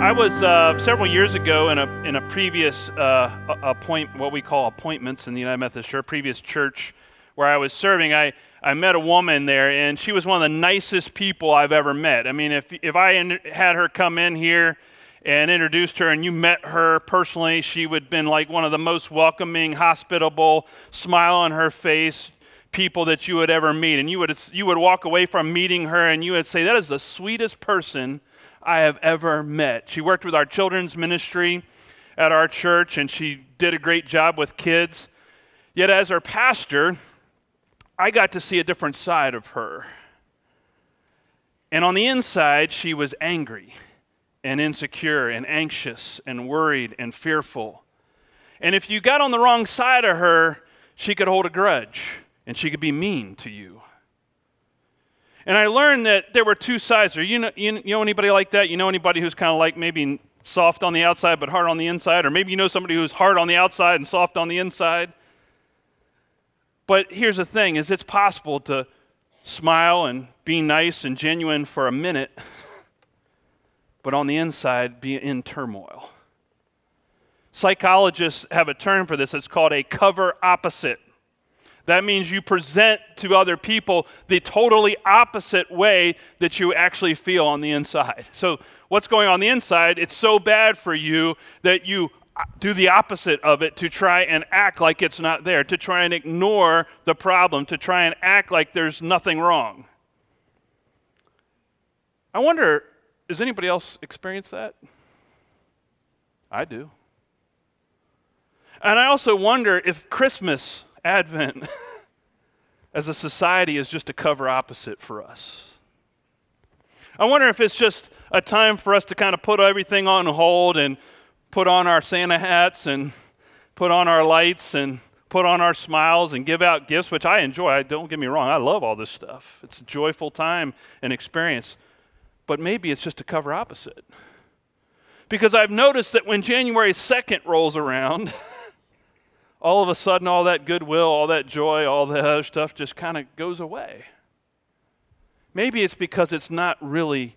I was several years ago in a previous what we call appointments in the United Methodist Church, previous church where I was serving. I met a woman there, and she was one of the nicest people I've ever met. I mean, if I had her come in here and introduced her, and you met her personally, she would have been like one of the most welcoming, hospitable, smile on her face people that you would ever meet. And you would walk away from meeting her, and you would say, "That is the sweetest person I have ever met." She worked with our children's ministry at our church, and she did a great job with kids. Yet as our pastor, I got to see a different side of her. And on the inside, she was angry and insecure and anxious and worried and fearful. And if you got on the wrong side of her, she could hold a grudge and she could be mean to you. And I learned that there were two sides. You know anybody like that? You know anybody who's kind of like maybe soft on the outside but hard on the inside? Or maybe you know somebody who's hard on the outside and soft on the inside? But here's the thing, is it's possible to smile and be nice and genuine for a minute, but on the inside be in turmoil. Psychologists have a term for this. It's called a cover opposite. That means you present to other people the totally opposite way that you actually feel on the inside. So what's going on the inside, it's so bad for you that you do the opposite of it to try and act like it's not there, to try and ignore the problem, to try and act like there's nothing wrong. I wonder, does anybody else experience that? I do. And I also wonder if Christmas, Advent, as a society is just a cover opposite for us. I wonder if it's just a time for us to kind of put everything on hold and put on our Santa hats and put on our lights and put on our smiles and give out gifts, which I enjoy. Don't get me wrong, I love all this stuff. It's a joyful time and experience. But maybe it's just a cover opposite. Because I've noticed that when January 2nd rolls around, all of a sudden all that goodwill, all that joy, all that other stuff just kind of goes away. Maybe it's because it's not really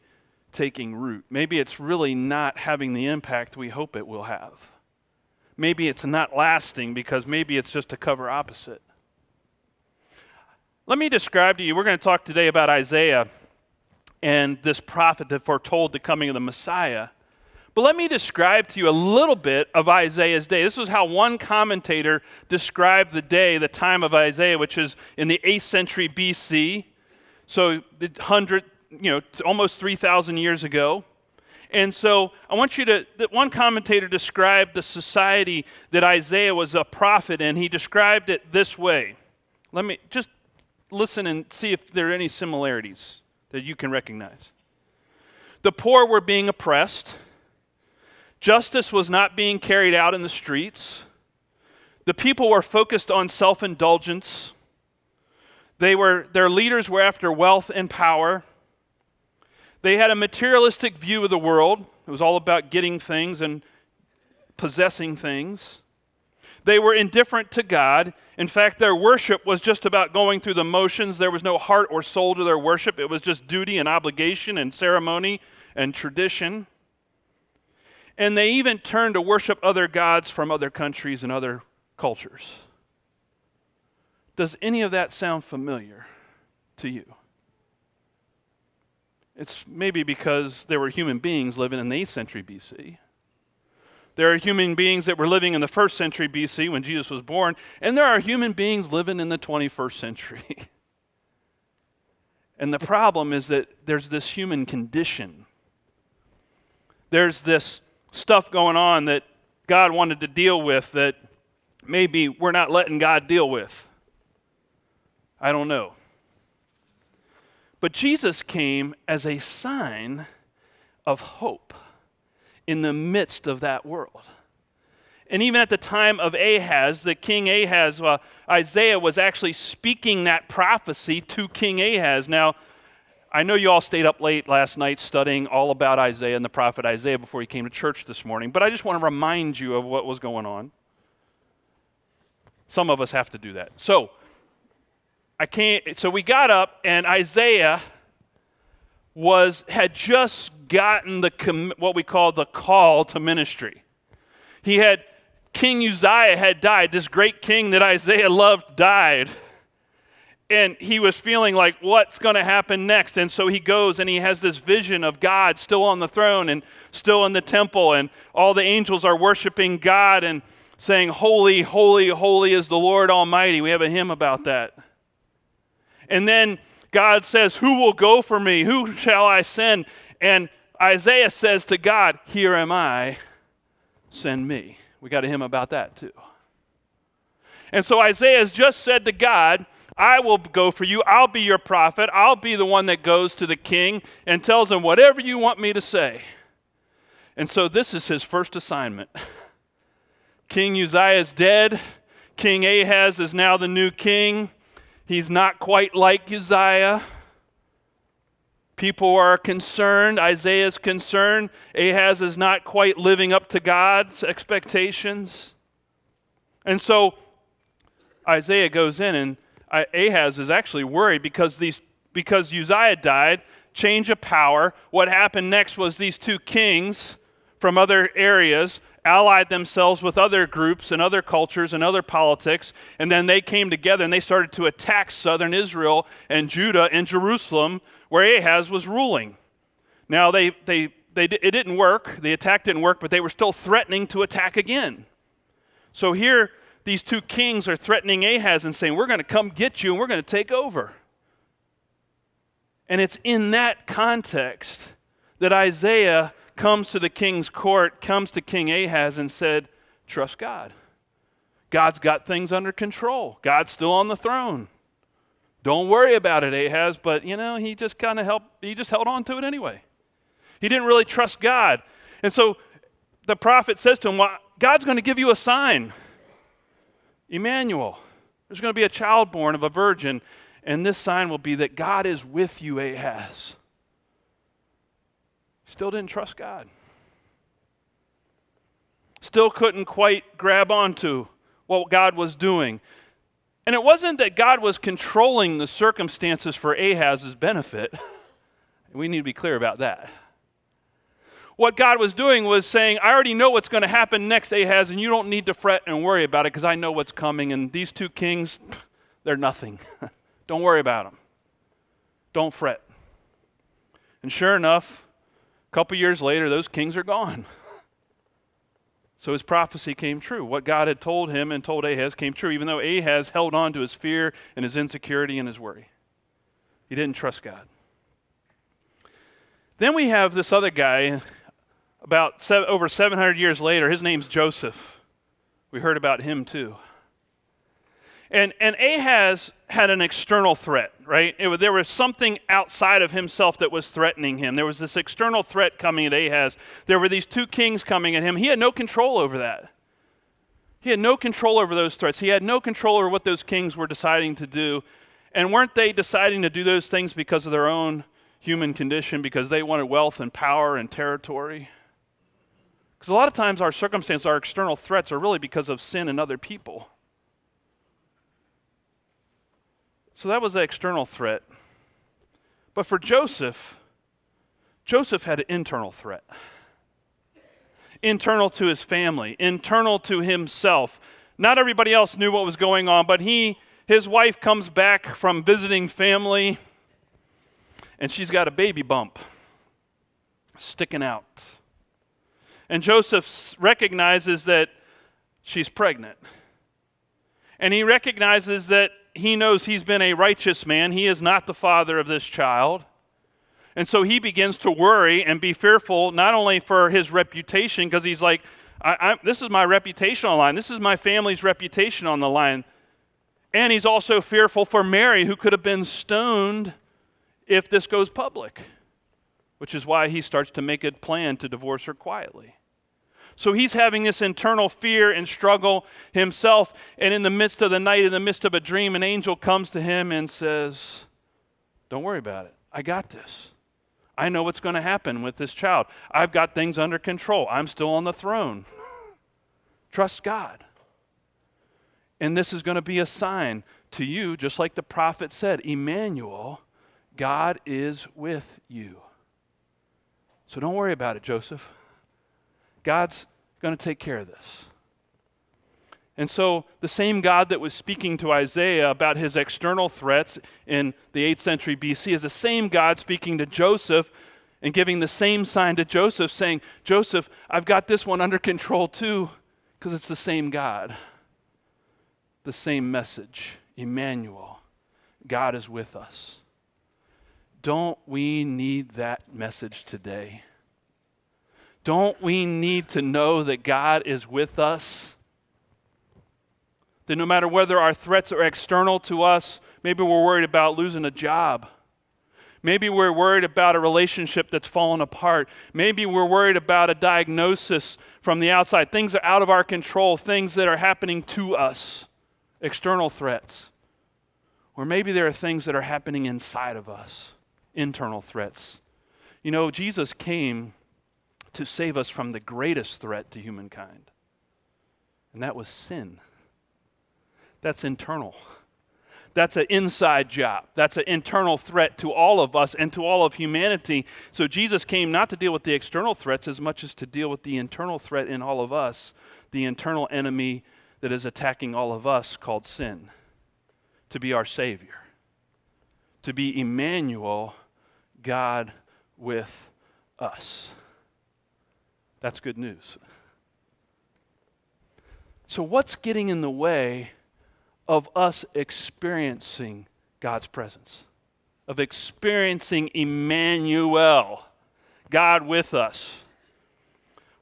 taking root. Maybe it's really not having the impact we hope it will have. Maybe it's not lasting because maybe it's just a cover opposite. Let me describe to you, we're going to talk today about Isaiah and this prophet that foretold the coming of the Messiah. But let me describe to you a little bit of Isaiah's day. This is how one commentator described the day, the time of Isaiah, which is in the 8th century BC. So almost 3,000 years ago. And so I want you to, one commentator described the society that Isaiah was a prophet in. He described it this way. Let me just listen and see if there are any similarities that you can recognize. The poor were being oppressed. Justice was not being carried out in the streets. The people were focused on self-indulgence. Their leaders were after wealth and power. They had a materialistic view of the world. It was all about getting things and possessing things. They were indifferent to God. In fact, their worship was just about going through the motions. There was no heart or soul to their worship. It was just duty and obligation and ceremony and tradition. And they even turned to worship other gods from other countries and other cultures. Does any of that sound familiar to you? It's maybe because there were human beings living in the 8th century BC. There are human beings that were living in the 1st century BC when Jesus was born, and there are human beings living in the 21st century. And the problem is that there's this human condition. There's this stuff going on that God wanted to deal with that maybe we're not letting God deal with. I don't know. But Jesus came as a sign of hope in the midst of that world. And even at the time of Ahaz, the King Ahaz, Isaiah was actually speaking that prophecy to King Ahaz. Now, I know you all stayed up late last night studying all about Isaiah and the prophet Isaiah before you came to church this morning, but I just want to remind you of what was going on. Some of us have to do that. So we got up, and Isaiah had just gotten what we call the call to ministry. King Uzziah had died. This great king that Isaiah loved died. And he was feeling like, what's going to happen next? And so he goes and he has this vision of God still on the throne and still in the temple, and all the angels are worshiping God and saying, holy, holy, holy is the Lord Almighty. We have a hymn about that. And then God says, who will go for me? Who shall I send? And Isaiah says to God, here am I, send me. We got a hymn about that too. And so Isaiah has just said to God, I will go for you. I'll be your prophet. I'll be the one that goes to the king and tells him whatever you want me to say. And so this is his first assignment. King Uzziah is dead. King Ahaz is now the new king. He's not quite like Uzziah. People are concerned. Isaiah is concerned. Ahaz is not quite living up to God's expectations. And so Isaiah goes in, and Ahaz is actually worried because Uzziah died, change of power. What happened next was these two kings from other areas allied themselves with other groups and other cultures and other politics, and then they came together and they started to attack southern Israel and Judah and Jerusalem, where Ahaz was ruling. Now it didn't work. The attack didn't work, but they were still threatening to attack again. So here, these two kings are threatening Ahaz and saying, we're going to come get you and we're going to take over. And it's in that context that Isaiah comes to the king's court, comes to King Ahaz and said, trust God. God's got things under control. God's still on the throne. Don't worry about it, Ahaz. But, he just held on to it anyway. He didn't really trust God. And so the prophet says to him, well, God's going to give you a sign. Immanuel, there's going to be a child born of a virgin, and this sign will be that God is with you, Ahaz. Still didn't trust God. Still couldn't quite grab onto what God was doing. And it wasn't that God was controlling the circumstances for Ahaz's benefit. We need to be clear about that. What God was doing was saying, I already know what's going to happen next, Ahaz, and you don't need to fret and worry about it because I know what's coming. And these two kings, they're nothing. Don't worry about them. Don't fret. And sure enough, a couple years later, those kings are gone. So his prophecy came true. What God had told him and told Ahaz came true, even though Ahaz held on to his fear and his insecurity and his worry. He didn't trust God. Then we have this other guy, over 700 years later. His name's Joseph. We heard about him too. And Ahaz had an external threat, right? There was something outside of himself that was threatening him. There was this external threat coming at Ahaz. There were these two kings coming at him. He had no control over that. He had no control over those threats. He had no control over what those kings were deciding to do. And weren't they deciding to do those things because of their own human condition, because they wanted wealth and power and territory? Because a lot of times our circumstances, our external threats are really because of sin in other people. So that was the external threat. But for Joseph had an internal threat. Internal to his family, internal to himself. Not everybody else knew what was going on, but his wife comes back from visiting family, and she's got a baby bump sticking out. And Joseph recognizes that she's pregnant. And he recognizes that he knows he's been a righteous man. He is not the father of this child. And so he begins to worry and be fearful, not only for his reputation, because he's like, this is my reputation on the line. This is my family's reputation on the line. And he's also fearful for Mary, who could have been stoned if this goes public, which is why he starts to make a plan to divorce her quietly. So he's having this internal fear and struggle himself, and in the midst of the night, in the midst of a dream, an angel comes to him and says, don't worry about it. I got this. I know what's going to happen with this child. I've got things under control. I'm still on the throne. Trust God. And this is going to be a sign to you, just like the prophet said, Immanuel, God is with you. So don't worry about it, Joseph. God's going to take care of this. And so the same God that was speaking to Isaiah about his external threats in the 8th century BC is the same God speaking to Joseph and giving the same sign to Joseph, saying, Joseph, I've got this one under control too, because it's the same God. The same message, Immanuel. God is with us. Don't we need that message today? Don't we need to know that God is with us? That no matter whether our threats are external to us, maybe we're worried about losing a job. Maybe we're worried about a relationship that's fallen apart. Maybe we're worried about a diagnosis from the outside. Things are out of our control, things that are happening to us, external threats. Or maybe there are things that are happening inside of us, internal threats. You know, Jesus came to save us from the greatest threat to humankind, and that was sin. That's internal. That's an inside job. That's an internal threat to all of us and to all of humanity. So Jesus came not to deal with the external threats as much as to deal with the internal threat in all of us, the internal enemy that is attacking all of us called sin, to be our Savior, to be Immanuel, God with us. That's good news. So what's getting in the way of us experiencing God's presence, of experiencing Immanuel, God with us?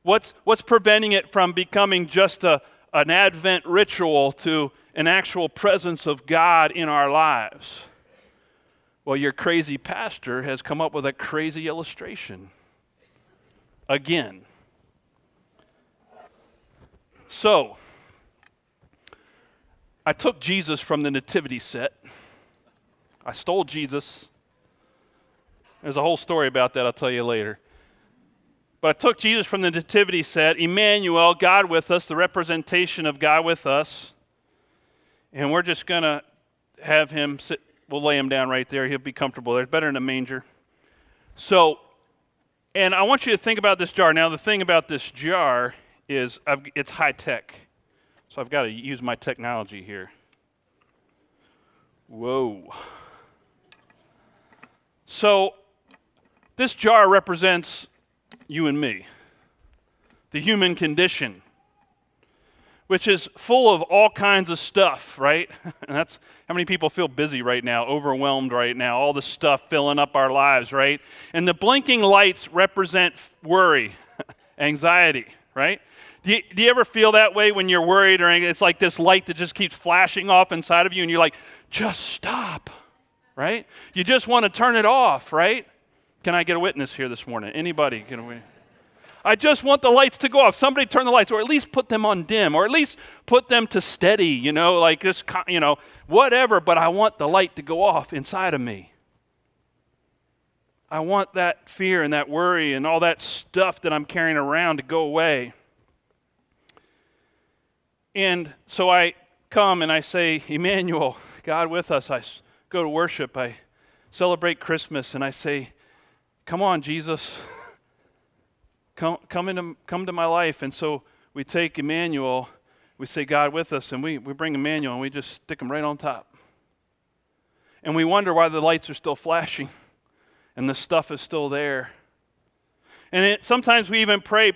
What's preventing it from becoming just an Advent ritual to an actual presence of God in our lives? Well, your crazy pastor has come up with a crazy illustration. Again. So, I took Jesus from the nativity set. I stole Jesus. There's a whole story about that I'll tell you later. But I took Jesus from the nativity set, Immanuel, God with us, the representation of God with us. And we're just going to have him sit. We'll lay him down right there. He'll be comfortable there. It's better in a manger. So, and I want you to think about this jar. Now, the thing about this jar is it's high tech. So I've got to use my technology here. Whoa. So this jar represents you and me, the human condition, which is full of all kinds of stuff, right? And that's how many people feel busy right now, overwhelmed right now, all the stuff filling up our lives, right? And the blinking lights represent worry, anxiety, right? Do you ever feel that way when you're worried, or it's like this light that just keeps flashing off inside of you and you're like, just stop, right? You just want to turn it off, right? Can I get a witness here this morning? Anybody? I just want the lights to go off. Somebody turn the lights, or at least put them on dim, or at least put them to steady, like this, whatever, but I want the light to go off inside of me. I want that fear and that worry and all that stuff that I'm carrying around to go away. And so I come and I say, Immanuel, God with us. I go to worship. I celebrate Christmas, and I say, come on, Jesus. Come to my life. And so we take Immanuel, we say God with us, and we bring Immanuel and we just stick him right on top. And we wonder why the lights are still flashing and the stuff is still there. And sometimes we even pray,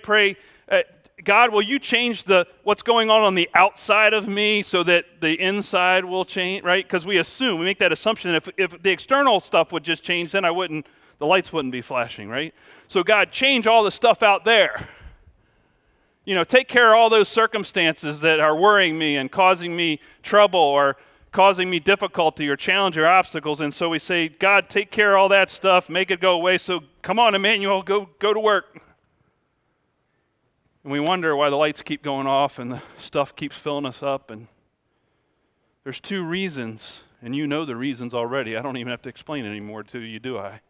God, will you change what's going on the outside of me so that the inside will change, right? Because we make that assumption that if the external stuff would just change, then the lights wouldn't be flashing, right? So God, change all the stuff out there. Take care of all those circumstances that are worrying me and causing me trouble or causing me difficulty or challenge or obstacles. And so we say, God, take care of all that stuff, make it go away. So come on, Immanuel, go to work. And we wonder why the lights keep going off and the stuff keeps filling us up. And there's two reasons, and you know the reasons already. I don't even have to explain it anymore to you, do I?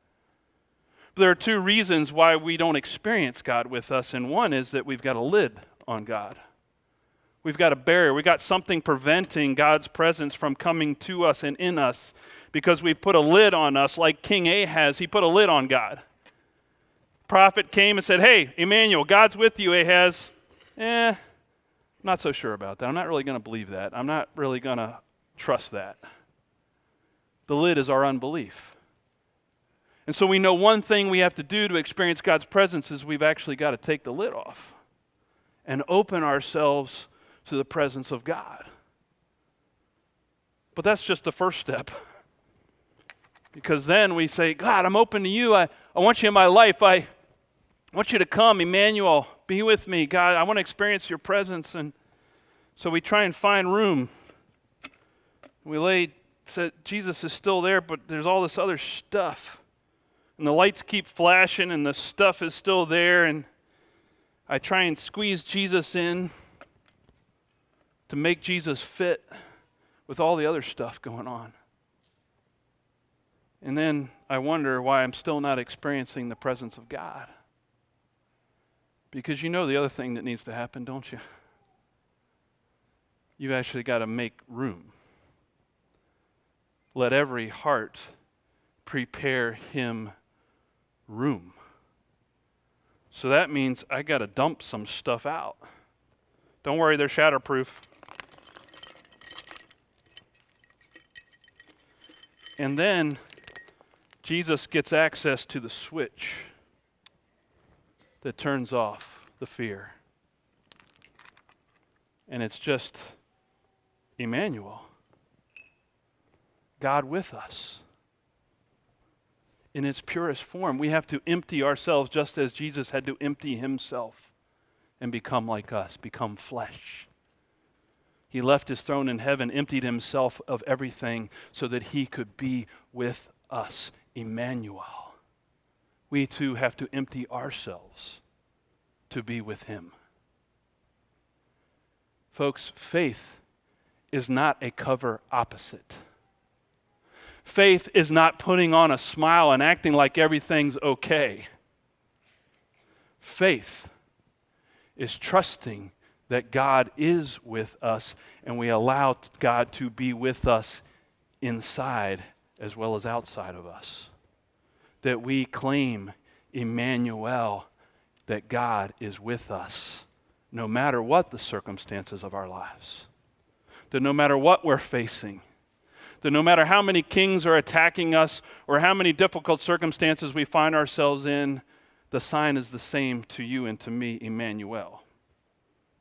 But there are two reasons why we don't experience God with us, and one is that we've got a lid on God. We've got a barrier. We've got something preventing God's presence from coming to us and in us because we've put a lid on us like King Ahaz. He put a lid on God. prophet came and said, hey, Immanuel, God's with you, Ahaz. Not so sure about that. I'm not really going to believe that. I'm not really going to trust that. The lid is our unbelief. And so we know one thing we have to do to experience God's presence is we've actually got to take the lid off and open ourselves to the presence of God. But that's just the first step. Because then we say, God, I'm open to you. I want you in my life. I want you to come, Immanuel, be with me. God, I want to experience your presence. And so we try and find room. Said Jesus is still there, but there's all this other stuff. And the lights keep flashing and the stuff is still there. And I try and squeeze Jesus in to make Jesus fit with all the other stuff going on. And then I wonder why I'm still not experiencing the presence of God. Because you know the other thing that needs to happen, don't you? You've actually got to make room. Let every heart prepare him room. So that means I got to dump some stuff out. Don't worry, they're shatterproof. And then Jesus gets access to the switch that turns off the fear. And it's just Immanuel, God with us. In its purest form, we have to empty ourselves just as Jesus had to empty himself and become like us, become flesh. He left his throne in heaven, emptied himself of everything so that he could be with us, Immanuel. We too have to empty ourselves to be with him. Folks, faith is not a cover opposite. Faith is not putting on a smile and acting like everything's okay. Faith is trusting that God is with us, and we allow God to be with us inside as well as outside of us. That we claim Immanuel, that God is with us no matter what the circumstances of our lives. That no matter what we're facing, that no matter how many kings are attacking us or how many difficult circumstances we find ourselves in, the sign is the same to you and to me, Immanuel.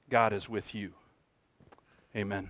God is with you. Amen.